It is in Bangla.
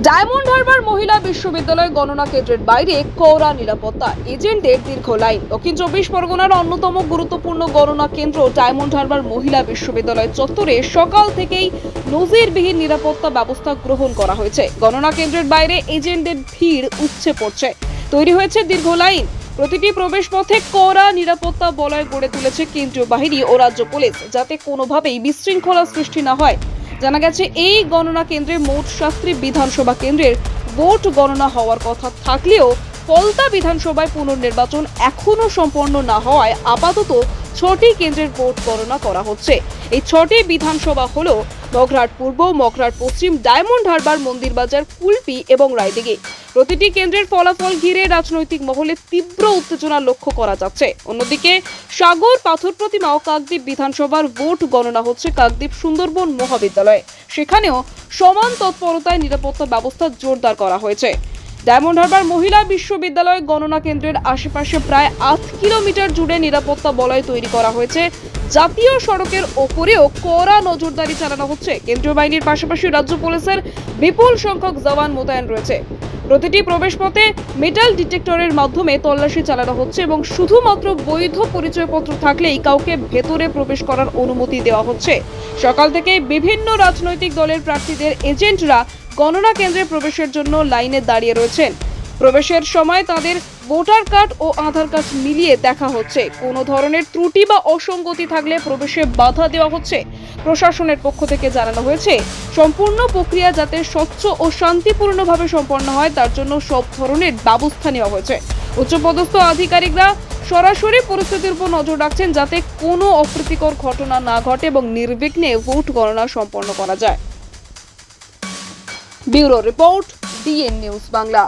ডায়মন্ড হারবার মহিলা বিশ্ববিদ্যালয় গণনা কেন্দ্রের বাইরে কড়া নিরাপত্তা, এজেন্টের দীর্ঘ লাইন। দক্ষিণ চব্বিশ পরগনার অন্যতম গুরুত্বপূর্ণ গণনা কেন্দ্র ডায়মন্ড হারবার মহিলা বিশ্ববিদ্যালয় চত্বরে সকাল থেকেই নজিরবিহীন নিরাপত্তা ব্যবস্থা গ্রহণ করা হয়েছে। গণনা কেন্দ্রের বাইরে এজেন্টের ভিড় উপচে পড়ছে, তৈরি হয়েছে দীর্ঘ লাইন। প্রতিটি প্রবেশ পথে কড়া নিরাপত্তা বলয় গড়ে তুলেছে কেন্দ্রীয় বাহিনী ও রাজ্য পুলিশ, যাতে কোনোভাবেই বিশৃঙ্খলা সৃষ্টি না হয়। জানা গেছে, এই গণনা কেন্দ্রে মোট 7টি বিধানসভা কেন্দ্রের ভোট গণনা হওয়ার কথা থাকলেও ফলতা বিধানসভায় পুনর্নির্বাচন এখনো সম্পন্ন না হওয়ায় আপাতত 6টি কেন্দ্রের ভোট গণনা করা হচ্ছে। এই 6টি বিধানসভা হলো মগরাহাট পূর্ব, মগরাহাট পশ্চিম, ডায়মন্ড হারবার, মন্দিরবাজার, কুলপি এবং রায়দিঘি। প্রতিটি কেন্দ্রের ফলাফল ঘিরে রাজনৈতিক মহলে তীব্র উত্তেজনা লক্ষ্য করা যাচ্ছে। অন্যদিকে সাগর পাথর প্রতিমা ও কাকদ্বীপ বিধানসভার ভোট গণনা হচ্ছে কাকদ্বীপ সুন্দরবন মহাবিদ্যালয়ে। সেখানেও সমান তৎপরতায় নিরাপত্তা ব্যবস্থা জোরদার করা হয়েছে। ডায়মন্ড হারবার মহিলা বিশ্ববিদ্যালয় গণনা কেন্দ্রের আশেপাশে প্রায় 8 কিলোমিটার জুড়ে নিরাপত্তা বলয় তৈরি করা হয়েছে। জাতীয় সড়কের ওপরেও কড়া নজরদারি চালানো হচ্ছে। কেন্দ্রীয় বাহিনীর পাশাপাশি রাজ্য পুলিশের বিপুল সংখ্যক জওয়ান মোতায়েন রয়েছে। প্রতিটি প্রবেশপথে মেটাল ডিটেক্টরের মাধ্যমে তল্লাশি চালানো হচ্ছে এবং শুধুমাত্র বৈধ পরিচয়পত্র থাকলেই কাউকে ভেতরে প্রবেশ করার অনুমতি দেওয়া হচ্ছে। সকাল থেকে বিভিন্ন রাজনৈতিক দলের প্রার্থীদের এজেন্টরা গণনা কেন্দ্রে প্রবেশের জন্য লাইনে দাঁড়িয়ে রয়েছেন। প্রবেশের সময় তাদের ভোটার কার্ড ও আধার কার্ড মিলিয়ে দেখা হচ্ছে। কোনো ধরনের ত্রুটি বা অসঙ্গতি থাকলে প্রবেশে বাধা দেওয়া হচ্ছে। প্রশাসনের পক্ষ থেকে জানানো হয়েছে, সম্পূর্ণ প্রক্রিয়া যাতে স্বচ্ছ ও শান্তিপূর্ণভাবে সম্পন্ন হয় তার জন্য সব ধরনের ব্যবস্থা নেওয়া হয়েছে। উচ্চপদস্থ আধিকারিকরা সরাসরি পরিস্থিতির উপর নজর রাখছেন যাতে কোনো অপ্রীতিকর ঘটনা না ঘটে এবং নির্বিঘ্নে ভোট গণনা সম্পন্ন করা যায়। Bureau report, DN news Bangla.